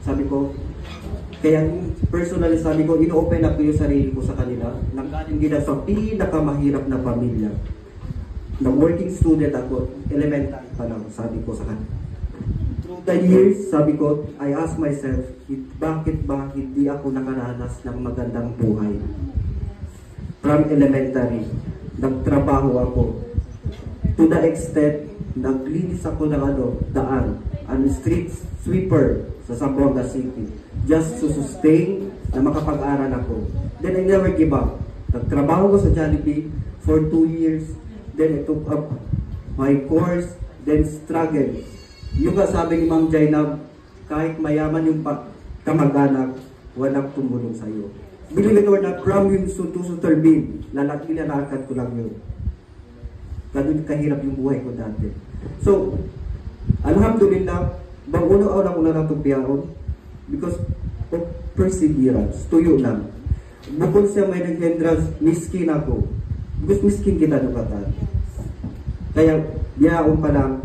Sabi ko, kaya personally sabi ko, ino-open up ko yung sarili ko sa kanila. Nanggaling gina sa pinakamahirap na pamilya. Na working student ako, elementary pa lang, sabi ko sa kanila. Through the years, sabi ko, I ask myself, bakit ba hindi ako nakaranas ng magandang buhay? From elementary, nagtrabaho ako. To the extent, naglinis ako ng daan, street sweeper sa Zamboanga City, just to sustain na makapag-aral ako. Then I never give up. Nagtrabaho ko sa Jollibee for 2 years, then I took up my course, then struggle. Yung sabi ni Ma'am Jainab, kahit mayaman yung kamag-anak, walang tumulong sa'yo. Believe it or not, from yun to Suturbin, nilalakad ko lang yun. Ganun kahirap yung buhay ko dati. So, alhamdulillah, bang unang-unang natupiyahon because of perseverance, tuyo lang. Bukod siya may nag-hindrance, miskin ako. Because miskin kita nukatan. Kaya, biyaon pa lang,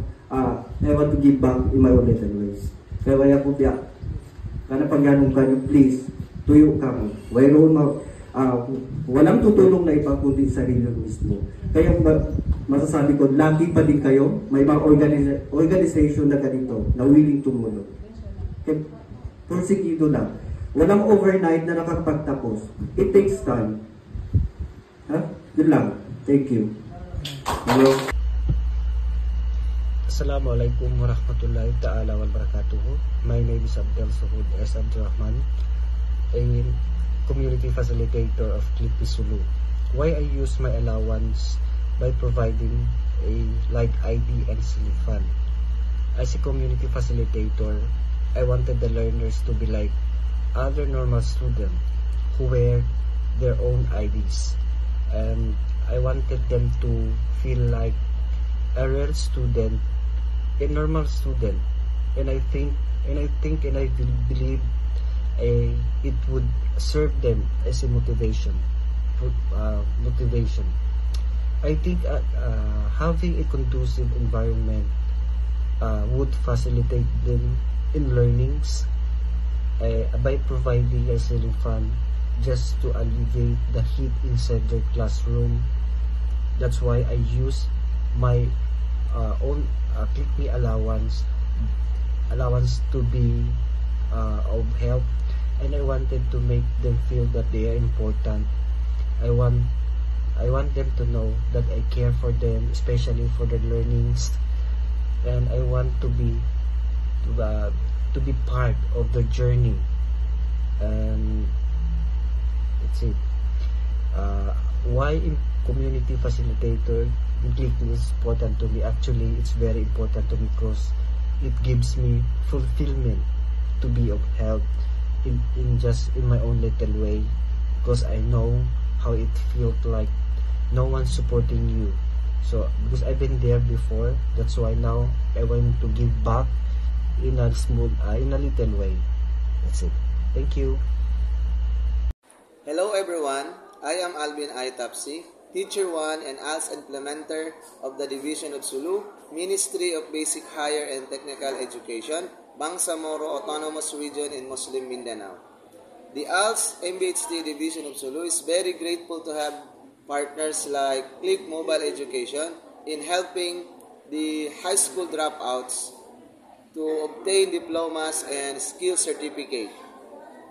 I want to give back in my own little ways. Kaya waya ko biya, kana pag ganun kayo, please, tuyo ka mo. Walang tutulong na iba kundi sarili mismo. Kaya masasabi ko, lucky pa din kayo, may mga organization na ganito na willing tumulong. Kaya porsigido lang. Walang overnight na nakapagtapos. It takes time. Yun lang. Thank you. Hello. Assalamualaikum warahmatullahi ta'ala wa barakatuhu. My name is Abdel Suhud S. Abdurrahman, a community facilitator of Click Me Sulu. Why I use my allowance by providing a like ID and silly fund. As a community facilitator, I wanted the learners to be like other normal students who wear their own IDs, and I wanted them to feel like a real student, a normal student, and I believe it would serve them as a motivation. I think having a conducive environment would facilitate them in learnings by providing a ceiling fan just to alleviate the heat inside their classroom. That's why I use my own Click Me allowance to be of help, and I wanted to make them feel that they are important. I want them to know that I care for them, especially for their learnings, and I want to be part of their journey. And that's it. Why in community facilitator Click Me is important to me? Actually, it's very important to me because it gives me fulfillment to be of help in my own little way, because I know how it feels like no one's supporting you. So because I've been there before, that's why now I want to give back in a little way. That's it. Thank you. Hello everyone, I am Alvin I. Tapsi, Teacher 1 and ALS Implementer of the Division of Sulu, Ministry of Basic Higher and Technical Education, Bangsamoro Autonomous Region in Muslim Mindanao. The ALS MBHT Division of Sulu is very grateful to have partners like Click Mobile Education in helping the high school dropouts to obtain diplomas and skill certificate.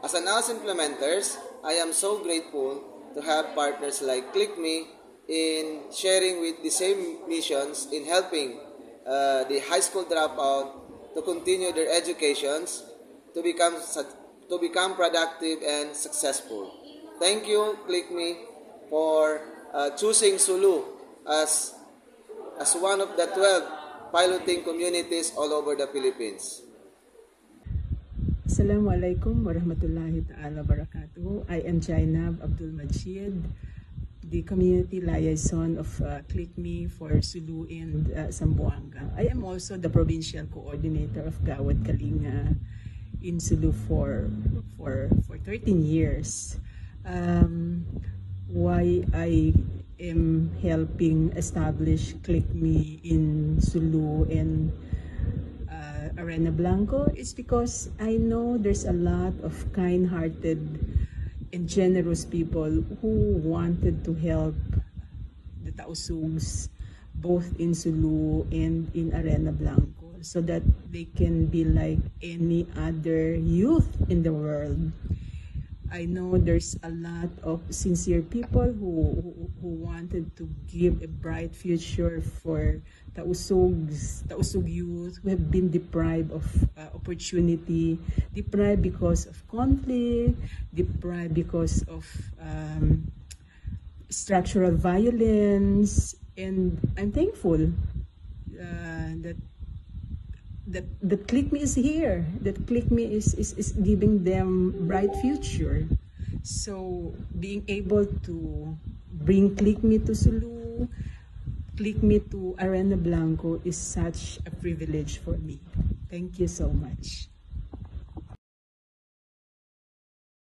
As an ALS implementers, I am so grateful to have partners like Click Me in sharing with the same missions in helping the high school dropout to continue their educations to become productive and successful. Thank you, Click Me, for choosing Sulu as one of the 12 piloting communities all over the Philippines. Assalamualaikum warahmatullahi ta'ala barakatuh. I am Jainab Abdul Majid, the community liaison of Click Me for Sulu and Zamboanga. I am also the provincial coordinator of Gawad Kalinga in Sulu for 13 years. Why I am helping establish Click Me in Sulu and Arena Blanco is because I know there's a lot of kind-hearted and generous people who wanted to help the Tausugs both in Sulu and in Arena Blanco so that they can be like any other youth in the world. I know there's a lot of sincere people who wanted to give a bright future for Tausug youth who have been deprived of opportunity, deprived because of conflict, deprived because of structural violence, and I'm thankful that Click Me is here, that Click Me is giving them bright future. So being able to bring Click Me to Sulu, Click Me to Arena Blanco is such a privilege for me. Thank you so much.